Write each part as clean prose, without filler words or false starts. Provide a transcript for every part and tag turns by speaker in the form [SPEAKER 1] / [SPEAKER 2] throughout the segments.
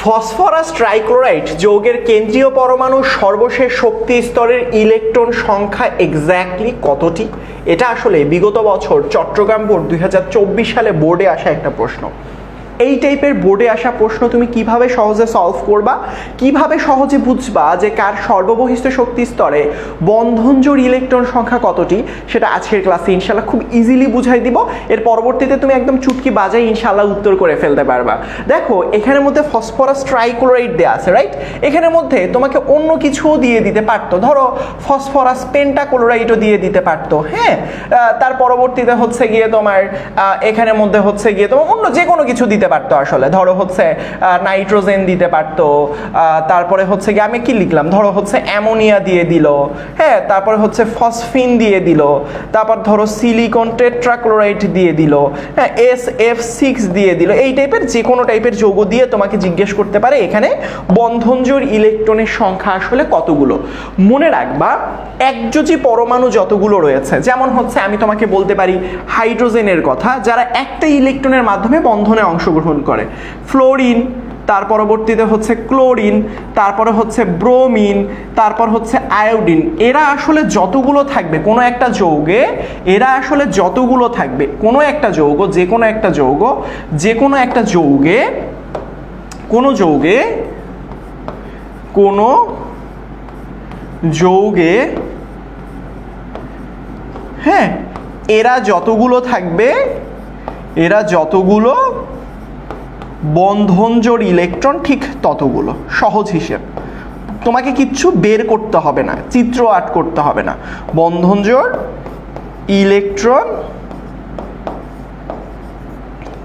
[SPEAKER 1] Phosphorus trichloride যৌগের কেন্দ্রীয় পরমাণুর সর্বশেষ শক্তি স্তরের ইলেকট্রন সংখ্যা এক্স্যাক্টলি কতটি? এটা আসলে বিগত বছর চট্টগ্রাম বোর্ড 2024 সালে বোর্ডে আসা একটা প্রশ্ন। এই টাইপের বোর্ডে আসা প্রশ্ন তুমি কিভাবে সহজে সলভ করবা, কিভাবে সহজে বুঝবা যে কার সর্ববহিষ্ঠ শক্তি স্তরে বন্ধনজোড় ইলেকট্রন সংখ্যা কতটি, সেটা আজকের ক্লাসে ইনশাল্লাহ খুব ইজিলি বুঝাই দিব। এর পরবর্তীতে তুমি একদম চুটকি বাজাই ইনশাল্লাহ উত্তর করে ফেলতে পারবা। দেখো এখানের মধ্যে ফসফরাস ট্রাইক্লোরাইড দেওয়া আছে, রাইট? এখানের মধ্যে তোমাকে অন্য কিছুও দিয়ে দিতে পারতো, ধরো ফসফরাস পেন্টাক্লোরাইডও দিয়ে দিতে পারতো, হ্যাঁ। তার পরবর্তীতে হচ্ছে গিয়ে তোমার এখানের মধ্যে হচ্ছে গিয়ে তোমার অন্য যে কোনো কিছু দিতে পারতো, আসলে ধরো হচ্ছে নাইট্রোজেন দিতে পারতো, তারপরে হচ্ছে গিয়ে আমি কি লিখলাম, ধরো হচ্ছে অ্যামোনিয়া দিয়ে দিল, হ্যাঁ, তারপরে হচ্ছে ফসফিন দিয়ে দিল, তারপর ধরো সিলিকন টেট্রাক্লোরাইড দিয়ে দিল, হ্যাঁ, SF6 দিয়ে দিল। এই টাইপের যে কোনো টাইপের যৌগ দিয়ে তোমাকে জিজ্ঞেস করতে পারে এখানে বন্ধনজোড় ইলেকট্রনের সংখ্যা আসলে কতগুলো। মনে রাখবা একযোজী পরমাণু যতগুলো রয়েছে, যেমন হচ্ছে আমি তোমাকে বলতে পারি হাইড্রোজেনের কথা, যারা একটা ইলেকট্রনের মাধ্যমে বন্ধনে অংশগ্রহণ করে, ফ্লোরিন, তার পরবর্তীতে হচ্ছে ক্লোরিন, তারপরে হচ্ছে ব্রোমিন, তারপর হচ্ছে আয়োডিন। এরা আসলে যতগুলো থাকবে কোনো একটা যৌগে, এরা আসলে যতগুলো থাকবে কোনো একটা যৌগ, যে কোনো একটা যৌগ, যে কোনো একটা যৌগে, কোনো যৌগে, কোনো যৌগে, হ্যাঁ, এরা যতগুলো থাকবে, এরা যতগুলো বন্ধনজোড় ইলেকট্রন ঠিক ততগুলো। সহজ হিসেব, তোমাকে কিচ্ছু বের করতে হবে না, চিত্র আর্ট করতে হবে না। বন্ধনজোড় ইলেকট্রন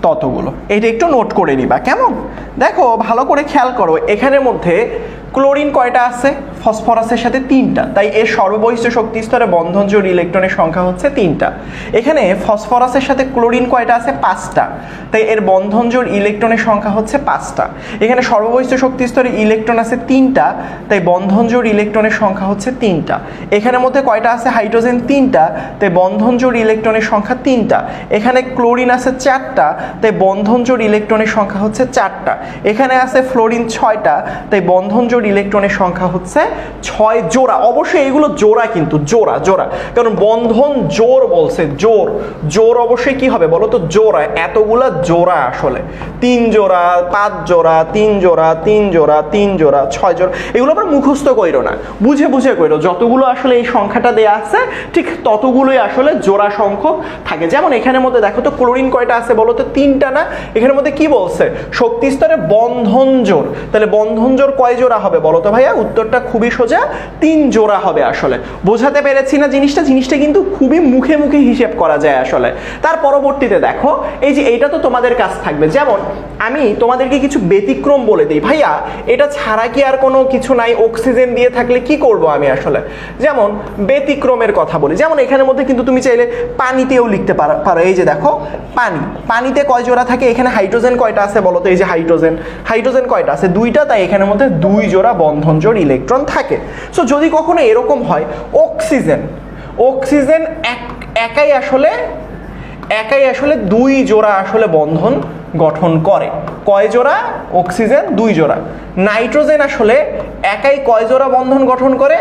[SPEAKER 1] ততগুলো, এটা একটু নোট করে নিবা, কেমন? দেখো ভালো করে খেয়াল করো, এখানের মধ্যে ক্লোরিন কয়টা আছে? ফসফরাসের সাথে 3টা, তাই এর সর্ববহিষ্ঠ শক্তি স্তরে বন্ধনজোড় ইলেকট্রনের সংখ্যা হচ্ছে 3টা। এখানে ফসফরাসের সাথে ক্লোরিন কয়টা আছে? 5টা, তাই এর বন্ধনজোড় ইলেকট্রনের সংখ্যা হচ্ছে 5টা। এখানে সর্ববহিষ্ঠ শক্তি স্তরে ইলেকট্রন আছে 3টা, তাই বন্ধনজোড় ইলেকট্রনের সংখ্যা হচ্ছে 3টা। এখানের মধ্যে কয়টা আছে? হাইড্রোজেন 3টা, তাই বন্ধনজোড় ইলেকট্রনের সংখ্যা 3টা। এখানে ক্লোরিন আছে 4টা, তাই বন্ধনজোড় ইলেকট্রনের সংখ্যা হচ্ছে 4টা। এখানে আছে ফ্লোরিন 6টা, তাই বন্ধনজোড় ইলেকট্রনের সংখ্যা হচ্ছে 6 জোড়া। অবশ্যই এগুলো জোড়া, কিন্তু জোড়া জোড়া, কারণ বন্ধন জোর বলছে, জোর জোর অবশ্যই কি হবে বলো তো? জোড়া। এতগুলা জোড়া আসলে 3 জোড়া, 5 জোড়া, 3 জোড়া, 3 জোড়া, 3 জোড়া, 6 জোড়া, এগুলো আবার মুখস্থ কইরো না, বুঝে বুঝে কইরো। যতগুলো আসলে এই সংখ্যাটা দেয়া আছে ঠিক ততগুলোই আসলে জোড়া সংখ্যক থাকে। যেমন এখানের মধ্যে দেখো তো ক্লোরিন কয়টা আছে বলো তো? 3টা না? এখানের মধ্যে কি বলছে? শক্তি স্তরে বন্ধন জোর, তাহলে বন্ধন জোর কয় জোড়া হবে বলো তো ভাইয়া? উত্তরটা খুবই সোজা, 3 জোড়া হবে। আসলে বোঝাতে পেরেছি না জিনিসটা? জিনিসটা কিন্তু খুবই মুখে মুখে হিসেব করা যায় আসলে। তার পরবর্তীতে দেখো এই যে এইটা তো তোমাদের কাছ থাকবে, যেমন আমি তোমাদেরকে কিছু ব্যতিক্রম বলে দিই। ভাইয়া এটা ছাড়া কি আর কোনো কিছু নাই? অক্সিজেন দিয়ে থাকলে কি করব আমি আসলে? যেমন ব্যতিক্রমের কথা বলি, যেমন এখানের মধ্যে কিন্তু তুমি চাইলে পানিতেও লিখতে পারো। এই যে দেখো পানি, পানিতে কয় জোড়া থাকে? এখানে হাইড্রোজেন কয়টা আছে বলো তো? এই যে হাইড্রোজেন, হাইড্রোজেন কয়টা আছে? 2টা, তাই এখানের মধ্যে 2 জোড়া বন্ধনজোড় ইলেকট্রন থাকে। সো যদি কখনো এরকম হয় অক্সিজেন, অক্সিজেন একাই আসলে 2 জোড়া আসলে বন্ধন গঠন করে। কয় জোড়া? অক্সিজেন 2 জোড়া। নাইট্রোজেন আসলে একাই কয় জোড়া বন্ধন গঠন করে?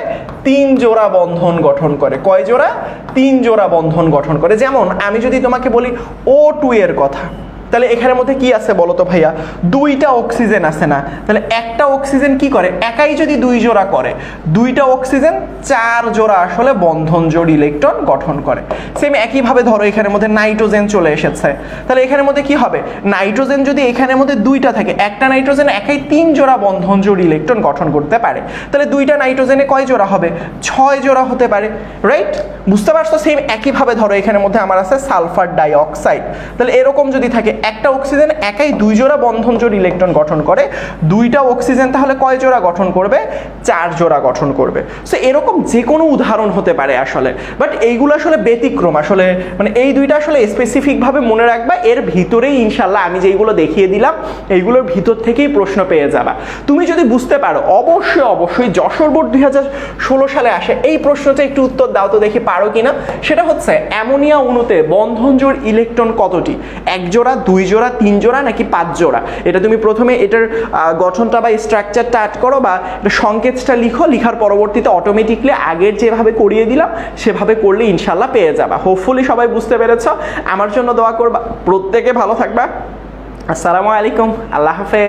[SPEAKER 1] 3 জোড়া বন্ধন গঠন করে। কয় জোড়া? 3 জোড়া বন্ধন গঠন করে। যেমন আমি যদি তোমাকে বলি O2 এর কথা, তাহলে এখানের মধ্যে কি আছে বলো তো ভাইয়া? 2টা অক্সিজেন আছে না? তাহলে একটা অক্সিজেন কি করে? একাই যদি 2 জোড়া করে, 2টা অক্সিজেন 4 জোড়া আসলে বন্ধনজোড় ইলেকট্রন গঠন করে। সেম একইভাবে ধরো এখানের মধ্যে নাইট্রোজেন চলে এসেছে, তাহলে এখানের মধ্যে কি হবে? নাইট্রোজেন যদি এখানের মধ্যে 2টা থাকে, একটা নাইট্রোজেন একাই 3 জোড়া বন্ধনজোড় ইলেকট্রন গঠন করতে পারে। তাহলে 2টা নাইট্রোজেনে কয় জোড়া হবে? 6 জোড়া হতে পারে, রাইট? বুঝতে পারছো? সেম একইভাবে ধরো এখানের মধ্যে আমার আছে সালফার ডাইঅক্সাইড, তাহলে এরকম যদি থাকে একটা অক্সিজেন একাই 2 জোড়া বন্ধনজোড় ইলেকট্রন গঠন করে, 2টা অক্সিজেন তাহলে কয় জোড়া গঠন করবে? 4 জোড়া গঠন করবে। সো এরকম যে কোনো উদাহরণ হতে পারে আসলে, বাট এইগুলো আসলে ব্যতিক্রম। আসলে মানে এই 2টা আসলে স্পেসিফিকভাবে মনে রাখবা, এর ভিতরেই ইনশাল্লাহ আমি যেইগুলো দেখিয়ে দিলাম এইগুলোর ভিতর থেকেই প্রশ্ন পেয়ে যাবা। তুমি যদি বুঝতে পারো অবশ্যই অবশ্যই যশোর বোর্ড 2016 সালে আসে এই প্রশ্নটা একটু উত্তর দাও তো দেখি পারো কিনা। সেটা হচ্ছে অ্যামোনিয়া অণুতে বন্ধনজোড় ইলেকট্রন কতটি? 1 জোড়া, 2 জোড়া 3 জোড়া নাকি 5 জোড়া, এটা তুমি প্রথমে এটার গঠনটা বা স্ট্রাকচারটা অ্যাড করো বা সংকেতটা লিখো, লিখার পরবর্তীতে অটোমেটিকলি আগের যেভাবে করিয়ে দিলাম সেভাবে করলে ইনশাল্লাহ পেয়ে যাবা। হোপফুলি সবাই বুঝতে পেরেছ। আমার জন্য দোয়া করবা, প্রত্যেকে ভালো থাকবা। আসসালামু আলাইকুম, আল্লাহ হাফেজ।